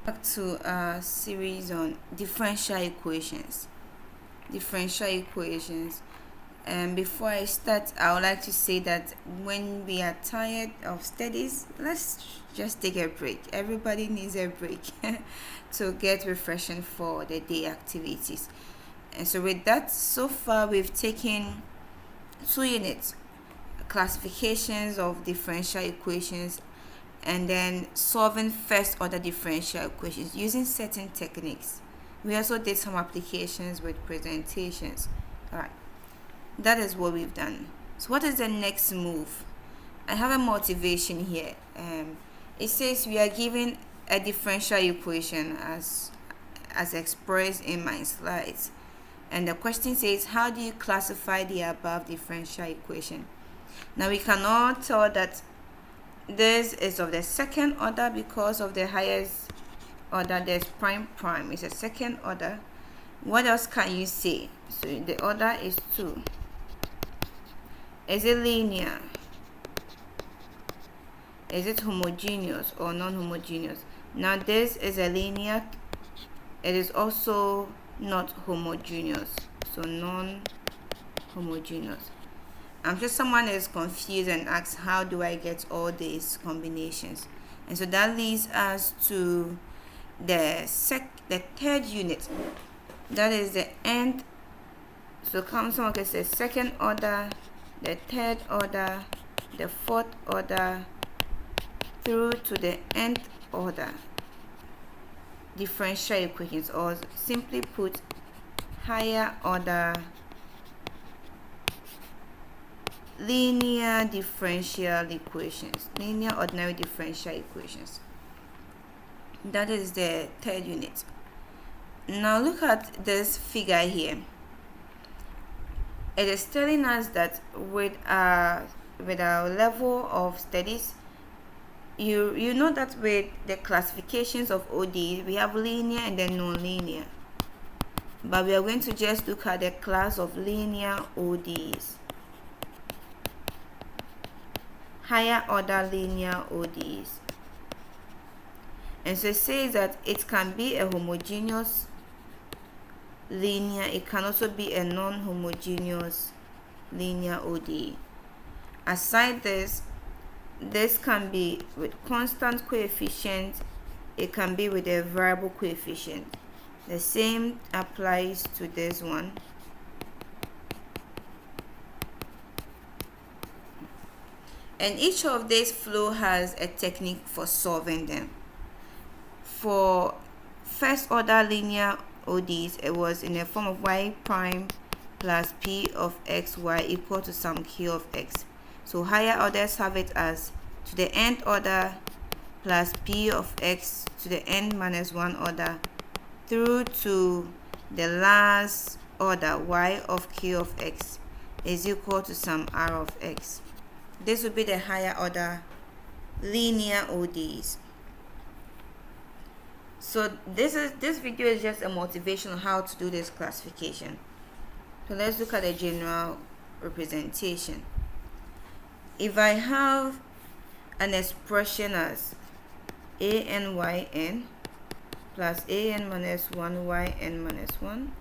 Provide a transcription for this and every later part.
Back to our series on differential equations. And before I start, I would like to say that when we are tired of studies, let's just take a break. Everybody needs a break to get refreshing for the day activities. And so with that, so far we've taken 2 units, classifications of differential equations, and then solving first order differential equations using certain techniques. We also did some applications with presentations. All right, that is what we've done. So what is the next move? I have a motivation here. It says we are given a differential equation as expressed in my slides, and the question says, how do you classify the above differential equation? Now we cannot tell that this is of the second order because of the highest order. There's prime. It's a second order. What else can you say? So the order is 2. Is it linear? Is it homogeneous or non-homogeneous? Now this is a linear. It is also not homogeneous, so non-homogeneous. I'm sure someone is confused and asks, how do I get all these combinations? And so that leads us to the third unit. That is the end. So someone can say second order, the third order, the fourth order, through to the nth order differential equations, or simply put, higher order linear differential equations, linear ordinary differential equations. That is the third unit. Now look at this figure here. It is telling us that with our level of studies, you know that with the classifications of ODEs, we have linear and then non-linear, but we are going to just look at the class of linear ODEs. Higher order linear ODEs. And so it says that it can be a homogeneous linear, it can also be a non-homogeneous linear ODE. Aside this can be with constant coefficient, it can be with a variable coefficient. The same applies to this one. And each of these flow has a technique for solving them. For first order linear ODEs, it was in the form of y prime plus p of xy equal to some q of x. So higher orders have it as to the nth order plus p of x to the n minus 1 order through to the last order y of q of x is equal to some r of x. This would be the higher order linear ODEs. So this video is just a motivation on how to do this classification. So let's look at the general representation. If I have an expression as a(n)yn plus a(n minus 1 y(n minus 1)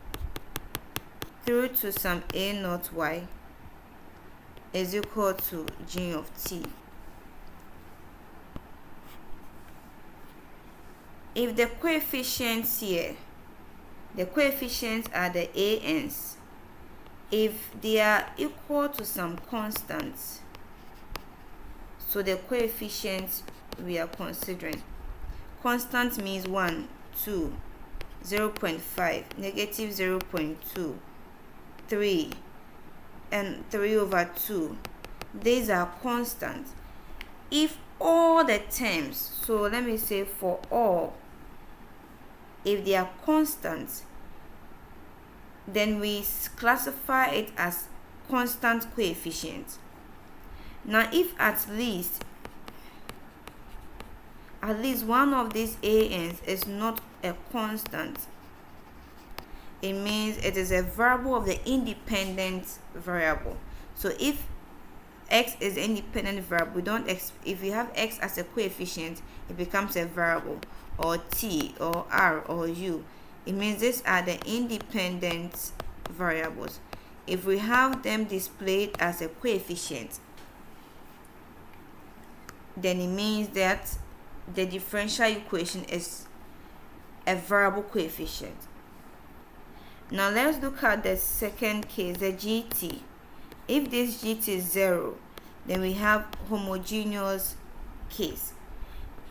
through to some a0 y is equal to g of t. If the coefficients here, the coefficients are the an's, if they are equal to some constants, so the coefficients we are considering, constant means 1, 2, 0.5, negative 0.2, 3, and 3/2. These are constants. If all the terms, so let me say for all, if they are constants, then we classify it as constant coefficient. Now if at least one of these an's is not a constant, it means it is a variable of the independent variable. So if x is an independent variable, if you have x as a coefficient, it becomes a variable. or t or r or u, it means these are the independent variables. If we have them displayed as a coefficient, then it means that the differential equation is a variable coefficient. Now let's look at the second case, the GT. If this GT is 0, then we have homogeneous case.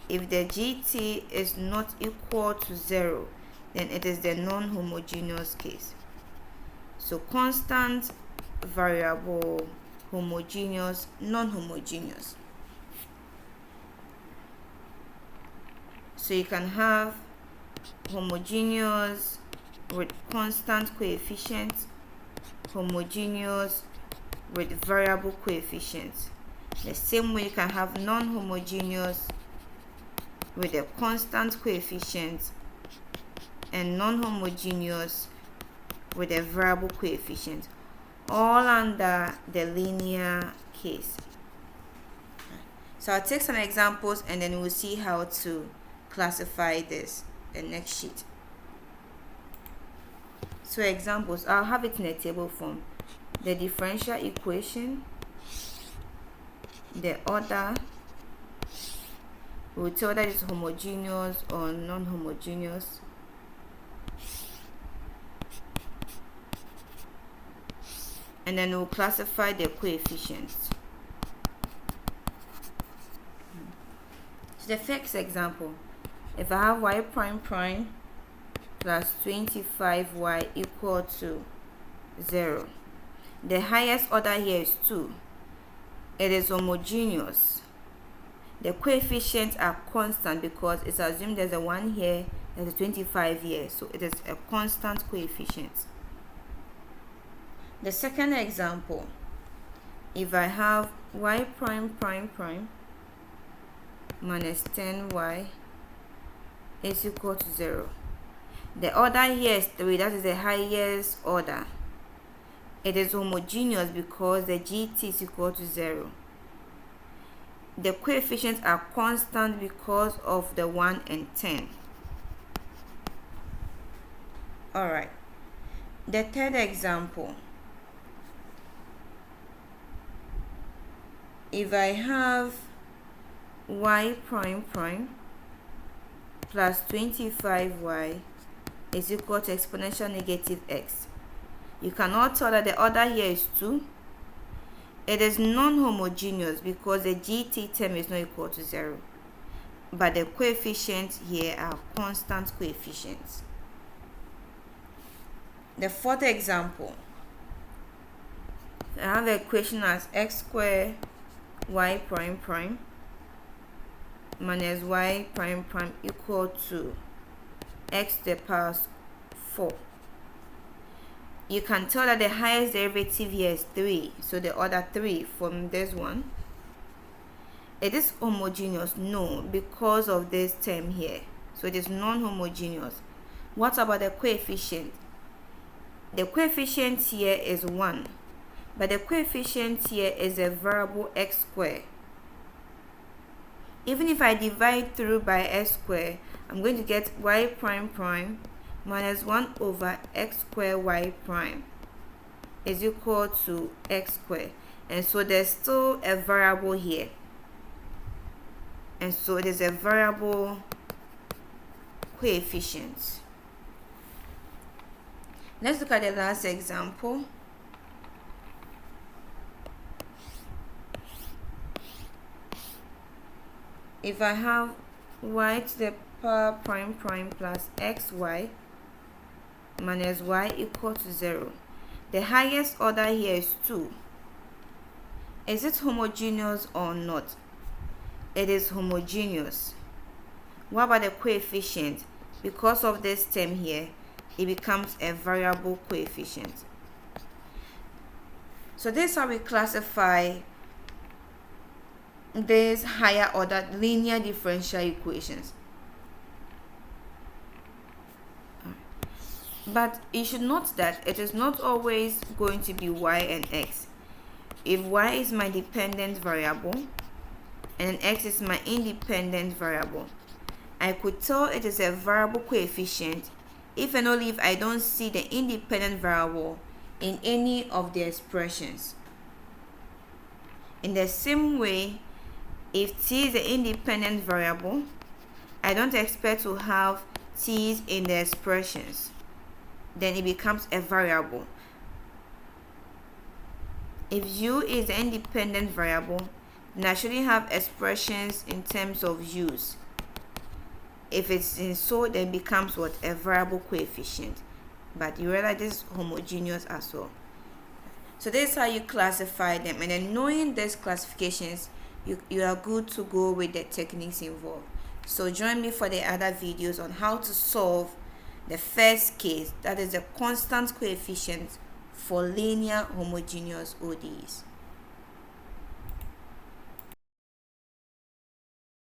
If the GT is not equal to 0, then it is the non-homogeneous case. So constant, variable, homogeneous, non-homogeneous. So you can have homogeneous with constant coefficients, homogeneous with variable coefficients. The same way you can have non-homogeneous with a constant coefficient and non-homogeneous with a variable coefficient, all under the linear case. So I'll take some examples and then we'll see how to classify this in the next sheet. So examples, I'll have it in a table form. The differential equation, the order, we'll tell that it's homogeneous or non-homogeneous, and then we'll classify the coefficients. So the first example, if I have y prime prime plus 25y equal to 0, the highest order here is 2. It is homogeneous. The coefficients are constant because it's assumed there's a 1 here, there's a 25 here, so it is a constant coefficient. The second example, if I have y prime prime prime minus 10y is equal to 0. The order here is 3, that is the highest order. It is homogeneous because the GT is equal to 0. The coefficients are constant because of the 1 and 10. Alright. The third example, if I have y prime prime plus 25y is equal to exponential negative x, you cannot tell that the order here is 2. It is non-homogeneous because the GT term is not equal to 0, but the coefficients here are constant coefficients. The fourth example, I have an equation as x squared y prime prime minus y prime prime equal to x to the power 4. You can tell that the highest derivative here is 3, so the order 3 from this one. It is homogeneous? No, because of this term here, so it is non-homogeneous. What about the coefficient? The coefficient here is 1, but the coefficient here is a variable x squared. Even if I divide through by x squared, I'm going to get y prime prime minus 1 over x squared y prime is equal to x squared, and so there's still a variable here, and so it is a variable coefficient. Let's look at the last example. If I have y to the power prime prime plus xy minus y equal to 0, the highest order here is 2. Is it homogeneous or not? It is homogeneous. What about the coefficient? Because of this term here, it becomes a variable coefficient. So this is how we classify these higher order linear differential equations. But you should note that it is not always going to be y and x. If y is my dependent variable and x is my independent variable, I could tell it is a variable coefficient if and only if I don't see the independent variable in any of the expressions. In the same way, if t is the independent variable, I don't expect to have t's in the expressions. Then it becomes a variable. If u is the independent variable, then I shouldn't have expressions in terms of u's. If it's in so, then it becomes what? A variable coefficient. But you realize this is homogeneous as well. So this is how you classify them, and then knowing these classifications, you are good to go with the techniques involved. So join me for the other videos on how to solve the first case, that is the constant coefficient for linear homogeneous ODEs.